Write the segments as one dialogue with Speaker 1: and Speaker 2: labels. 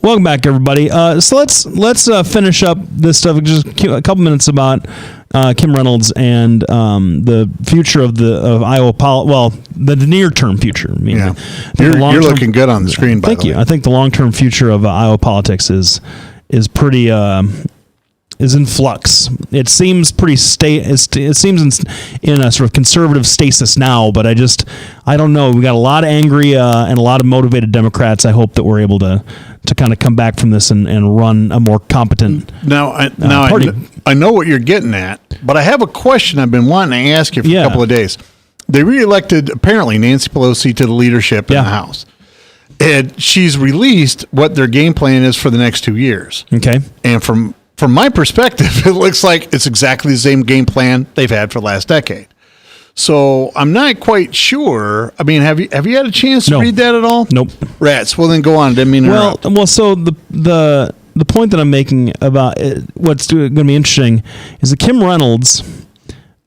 Speaker 1: Welcome back, everybody. So let's finish up this stuff. Just a couple minutes about Kim Reynolds and the future of Iowa the near term future. I mean,
Speaker 2: you're looking good on the screen. By
Speaker 1: thank
Speaker 2: the
Speaker 1: you.
Speaker 2: way.
Speaker 1: I think the long term future of Iowa politics is pretty is in flux. It seems pretty it seems in a sort of conservative stasis now, but I don't know. We got a lot of angry and a lot of motivated Democrats. I hope that we're able to kind of come back from this and run a more competent party.
Speaker 2: I know what you're getting at, but I have a question I've been wanting to ask you for a couple of days. They reelected, apparently, Nancy Pelosi to the leadership in the House. And she's released what their game plan is for the next 2 years.
Speaker 1: Okay.
Speaker 2: And from my perspective, it looks like it's exactly the same game plan they've had for the last decade. So I'm not quite sure. I mean, have you had a chance to read that at all?
Speaker 1: Nope.
Speaker 2: Rats. Well, then go on. Didn't mean to interrupt.
Speaker 1: Well. So the point that I'm making about what's going to be interesting is that Kim Reynolds,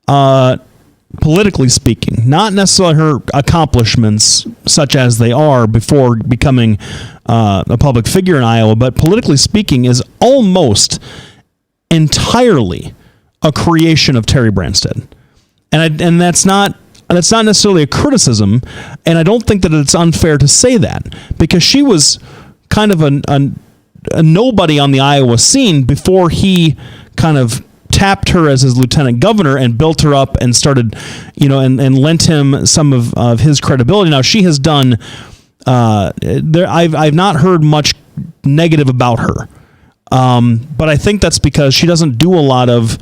Speaker 1: politically speaking, not necessarily her accomplishments such as they are before becoming a public figure in Iowa, but politically speaking, is almost entirely a creation of Terry Branstad. And that's not necessarily a criticism, and I don't think that it's unfair to say that, because she was kind of a nobody on the Iowa scene before he kind of tapped her as his lieutenant governor and built her up and started, and lent him some of his credibility. Now she has done. I've not heard much negative about her, but I think that's because she doesn't do a lot of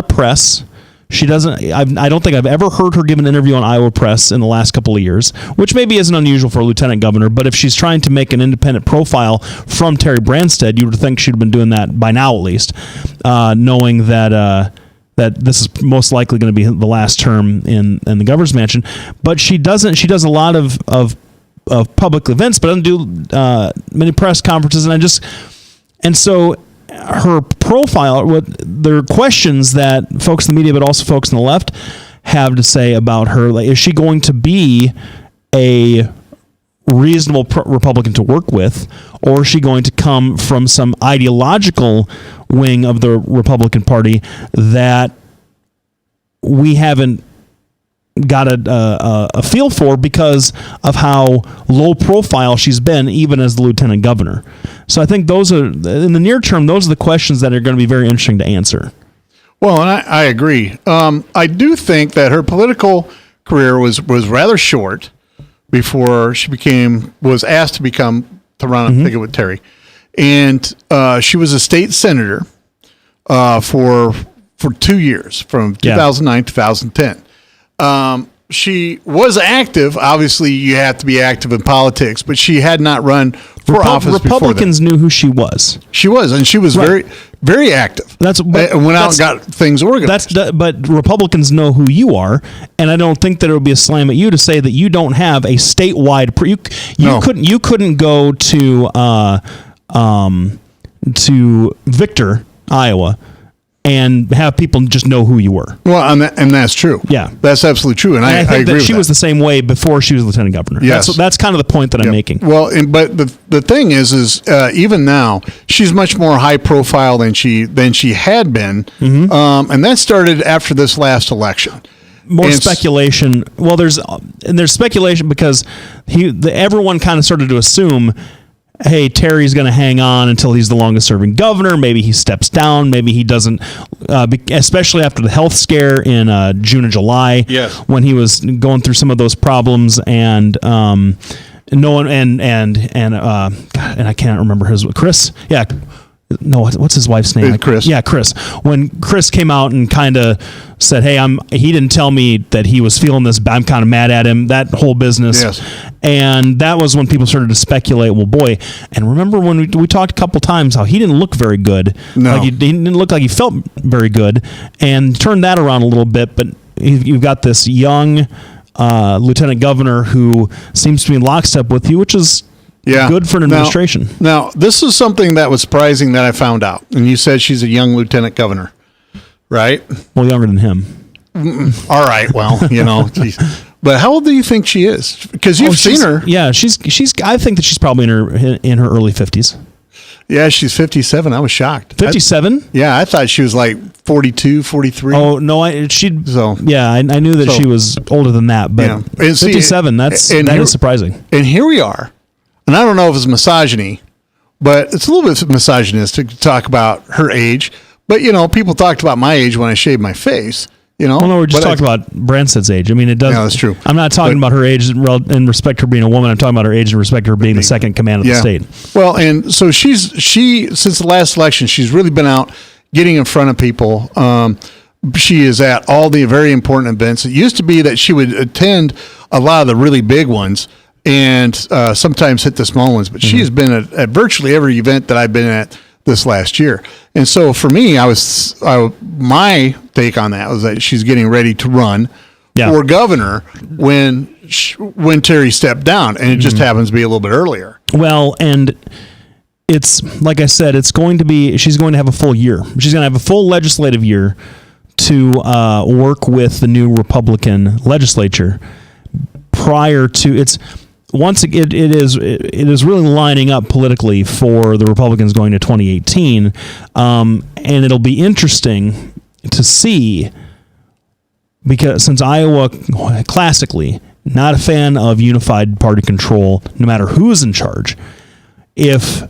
Speaker 1: press. She doesn't. I don't think I've ever heard her give an interview on Iowa Press in the last couple of years, which maybe isn't unusual for a lieutenant governor. But if she's trying to make an independent profile from Terry Branstad, you would think she'd have been doing that by now, at least, knowing that this is most likely going to be the last term in the governor's mansion. But she doesn't. She does a lot of public events, but doesn't do many press conferences, and so. Her profile, there are questions that folks in the media, but also folks on the left, have to say about her. Like, is she going to be a reasonable Republican to work with, or is she going to come from some ideological wing of the Republican Party that we haven't got a feel for because of how low profile she's been, even as the lieutenant governor. So I think those are, in the near term, those are the questions that are going to be very interesting to answer.
Speaker 2: Well, and I agree. I do think that her political career was rather short before she was asked to run a ticket with Terry, and she was a state senator for 2 years, from 2009 to 2010. She was active. Obviously, you have to be active in politics, but she had not run for office
Speaker 1: Republicans
Speaker 2: before that.
Speaker 1: Knew who she was.
Speaker 2: She was, and she was very, very active. And went out and got things organized.
Speaker 1: But Republicans know who you are, and I don't think that it would be a slam at you to say that you don't have a statewide. You couldn't go to Victor, Iowa, and have people just know who you were.
Speaker 2: Well, and that's true.
Speaker 1: Yeah.
Speaker 2: That's absolutely true. And I
Speaker 1: think
Speaker 2: agree
Speaker 1: that
Speaker 2: with
Speaker 1: she
Speaker 2: that.
Speaker 1: was the same way before she was lieutenant governor.
Speaker 2: Yes.
Speaker 1: That's kind of the point that I'm making.
Speaker 2: Well, but the thing is even now, she's much more high profile than she had been. Mm-hmm. And that started after this last election.
Speaker 1: More speculation. Well, there's speculation because everyone kind of started to assume, hey, Terry's going to hang on until he's the longest serving governor. Maybe he steps down. Maybe he doesn't, especially after the health scare in June and July, when he was going through some of those problems, and no one and I can't remember Chris. Yeah. No, what's his wife's name?
Speaker 2: Chris.
Speaker 1: Yeah, Chris. When Chris came out and kind of said, "Hey, he didn't tell me that he was feeling this. I'm kind of mad at him." That whole business.
Speaker 2: Yes.
Speaker 1: And that was when people started to speculate. Well, boy. And remember when we talked a couple times how he didn't look very good.
Speaker 2: No,
Speaker 1: he didn't look like he felt very good. And turned that around a little bit. But you've got this young lieutenant governor who seems to be in lockstep with you, which is. Yeah. Good for an administration.
Speaker 2: Now, this is something that was surprising that I found out. And you said she's a young lieutenant governor, right?
Speaker 1: Well, younger than him.
Speaker 2: All right. Well, But how old do you think she is? Because you've seen her.
Speaker 1: Yeah, she's. I think that she's probably in her early 50s.
Speaker 2: Yeah, she's 57. I was shocked.
Speaker 1: 57?
Speaker 2: Yeah, I thought she was like 42, 43.
Speaker 1: Oh no, I knew that she was older than that, but 57. That is surprising.
Speaker 2: And here we are, and I don't know if it's misogyny, but it's a little bit misogynistic to talk about her age. But people talked about my age when I shaved my face. Well,
Speaker 1: no, we're just talking about Branstead's age. I mean, it does.
Speaker 2: Yeah, that's true.
Speaker 1: I'm not talking about her age in respect to her being a woman. I'm talking about her age in respect to her being the second command of the state.
Speaker 2: Well, and so she since the last election, she's really been out getting in front of people. She is at all the very important events. It used to be that she would attend a lot of the really big ones and sometimes hit the small ones, but she has been at virtually every event that I've been at this last year. And so for me, my take on that was that she's getting ready to run for governor when Terry stepped down, and it just happens to be a little bit earlier.
Speaker 1: Well, and it's like I said, she's going to have a full year. She's going to have a full legislative year to work with the new Republican legislature prior to its. Once it is really lining up politically for the Republicans going to 2018, and it'll be interesting to see, because since Iowa classically not a fan of unified party control, no matter who's in charge, if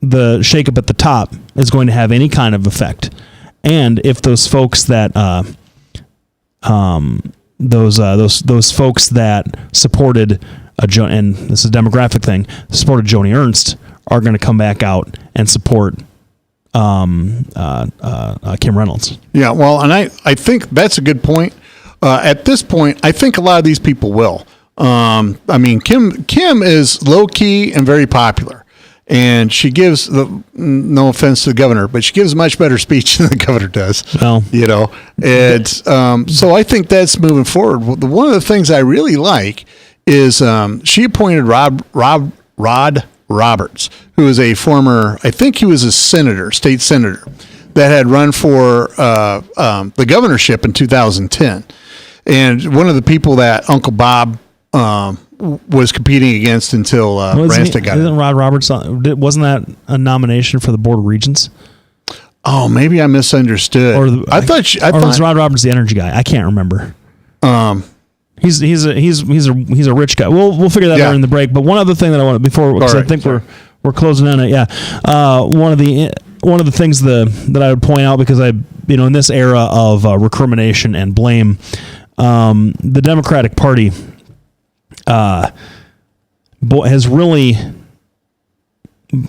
Speaker 1: the shakeup at the top is going to have any kind of effect, and if those folks that those folks that supported and this is a demographic thing, supported Joni Ernst are going to come back out and support Kim Reynolds. Yeah,
Speaker 2: well, and I think that's a good point. At this point, I think a lot of these people will. I mean, Kim is low key and very popular, and she gives no offense to the governor, but she gives a much better speech than the governor does.
Speaker 1: Well,
Speaker 2: and so I think that's moving forward. One of the things I really like is she appointed Rod Roberts, who is a former, I think he was a state senator, that had run for the governorship in 2010. And one of the people that Uncle Bob was competing against until Branstad got it.
Speaker 1: Isn't Rod Roberts, wasn't that a nomination for the Board of Regents?
Speaker 2: Oh, maybe I misunderstood. I thought
Speaker 1: was Rod Roberts the energy guy? I can't remember. He's a rich guy. We'll figure that out in the break. But one other thing that I want because I think we're closing on it. Yeah, one of the things that I would point out, because in this era of recrimination and blame, the Democratic Party has really,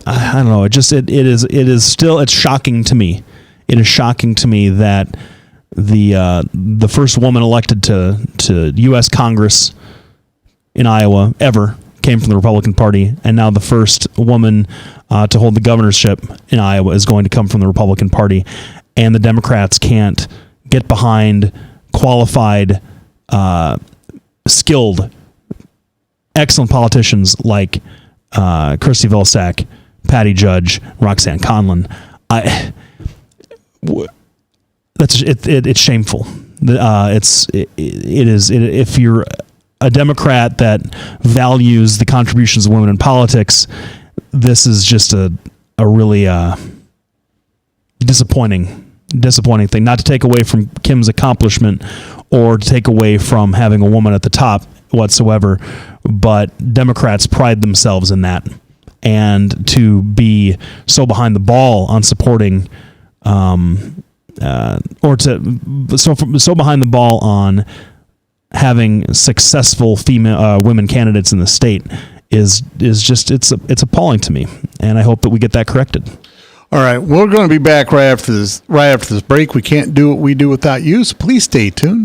Speaker 1: I don't know. It is still, it's shocking to me. It is shocking to me that the first woman elected to U.S. Congress in Iowa ever came from the Republican Party, and now the first woman to hold the governorship in Iowa is going to come from the Republican Party, and the Democrats can't get behind qualified, skilled, excellent politicians like Christy Vilsack, Patty Judge, Roxanne Conlon. It's shameful. If you're a Democrat that values the contributions of women in politics, this is just a really disappointing thing. Not to take away from Kim's accomplishment or to take away from having a woman at the top whatsoever, but Democrats pride themselves in that, and to be so behind the ball on supporting. Or so behind the ball on having successful women candidates in the state is just it's appalling to me, and I hope that we get that corrected.
Speaker 2: All right, we're going to be back right after this break. We can't do what we do without you, so please stay tuned.